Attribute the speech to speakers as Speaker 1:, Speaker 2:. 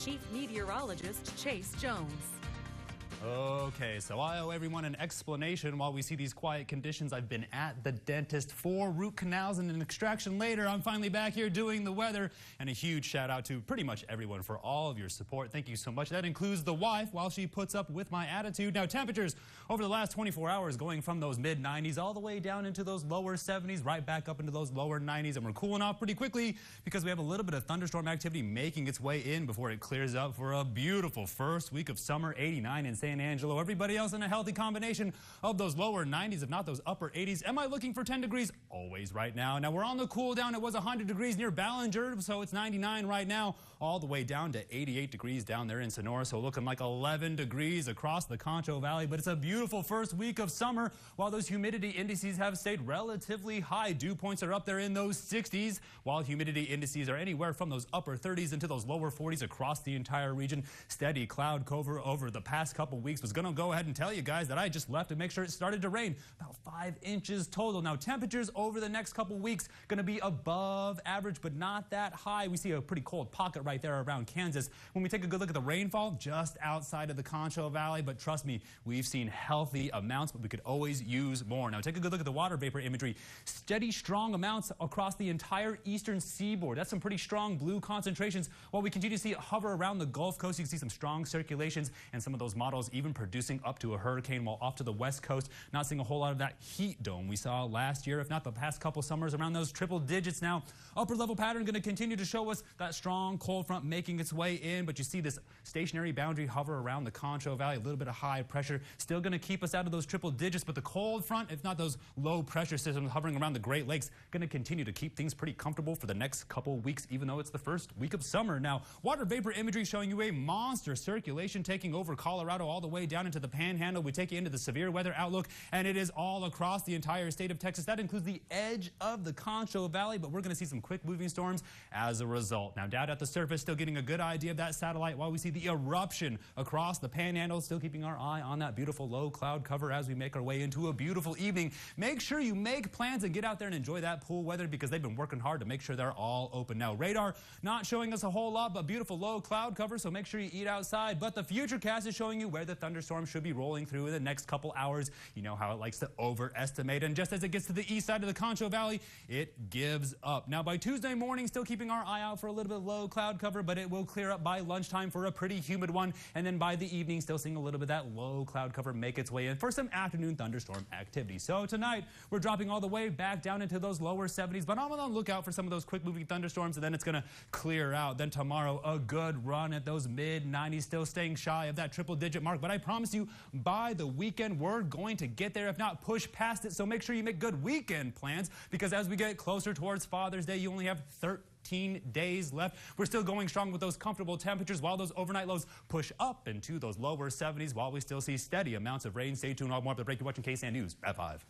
Speaker 1: Chief Meteorologist Chase Jones.
Speaker 2: Okay, so I owe everyone an explanation while we see these quiet conditions. I've been at the dentist for root canals and an extraction later. I'm finally back here doing the weather. And a huge shout out to pretty much everyone for all of your support. Thank you so much. That includes the wife while she puts up with my attitude. Now, temperatures over the last 24 hours going from those mid-90s all the way down into those lower 70s, right back up into those lower 90s. And we're cooling off pretty quickly because we have a little bit of thunderstorm activity making its way in before it clears up for a beautiful first week of summer. 89 in San Angelo. Everybody else in a healthy combination of those lower 90s, if not those upper 80s. Am I looking for 10 degrees? Always right now. Now we're on the cool down. It was 100 degrees near Ballinger, so it's 99 right now, all the way down to 88 degrees down there in Sonora. So looking like 11 degrees across the Concho Valley. But it's a beautiful first week of summer while those humidity indices have stayed relatively high. Dew points are up there in those 60s, while humidity indices are anywhere from those upper 30s into those lower 40s across the entire region. Steady cloud cover over the past couple weeks. Was going to go ahead and tell you guys that I just left to make sure it started to rain. About 5 inches total. Now temperatures over the next couple weeks going to be above average, but not that high. We see a pretty cold pocket right there around Kansas. When we take a good look at the rainfall, just outside of the Concho Valley, but trust me, we've seen healthy amounts, but we could always use more. Now take a good look at the water vapor imagery. Steady, strong amounts across the entire eastern seaboard. That's some pretty strong blue concentrations. While we continue to see it hover around the Gulf Coast, you can see some strong circulations and some of those models even producing up to a hurricane, while off to the west coast, not seeing a whole lot of that heat dome we saw last year, if not the past couple summers, around those triple digits. Now, upper level pattern going to continue to show us that strong cold front making its way in, but you see this stationary boundary hover around the Concho Valley, a little bit of high pressure, still going to keep us out of those triple digits, but the cold front, if not those low pressure systems hovering around the Great Lakes, going to continue to keep things pretty comfortable for the next couple weeks, even though it's the first week of summer. Now, water vapor imagery showing you a monster circulation taking over Colorado all the way down into the Panhandle. We take you into the severe weather outlook, and it is all across the entire state of Texas. That includes the edge of the Concho Valley, but we're going to see some quick moving storms as a result. Now, down at the surface, still getting a good idea of that satellite while we see the eruption across the Panhandle, still keeping our eye on that beautiful low cloud cover as we make our way into a beautiful evening. Make sure you make plans and get out there and enjoy that pool weather because they've been working hard to make sure they're all open. Now, radar not showing us a whole lot, but beautiful low cloud cover, so make sure you eat outside. But the Futurecast is showing you where the thunderstorm should be rolling through in the next couple hours. You know how it likes to overestimate, and just as it gets to the east side of the Concho Valley, it gives up. Now by Tuesday morning, still keeping our eye out for a little bit of low cloud cover, but it will clear up by lunchtime for a pretty humid one, and then by the evening, still seeing a little bit of that low cloud cover make its way in for some afternoon thunderstorm activity. So tonight, we're dropping all the way back down into those lower 70s, but I'm on the lookout for some of those quick moving thunderstorms, and then it's going to clear out. Then tomorrow, a good run at those mid-90s, still staying shy of that triple digit mark, but I promise you, by the weekend, we're going to get there, if not push past it. So make sure you make good weekend plans, because as we get closer towards Father's Day, you only have 13 days left. We're still going strong with those comfortable temperatures while those overnight lows push up into those lower 70s while we still see steady amounts of rain. Stay tuned. I'll more up the break. You're watching KSAN News at 5.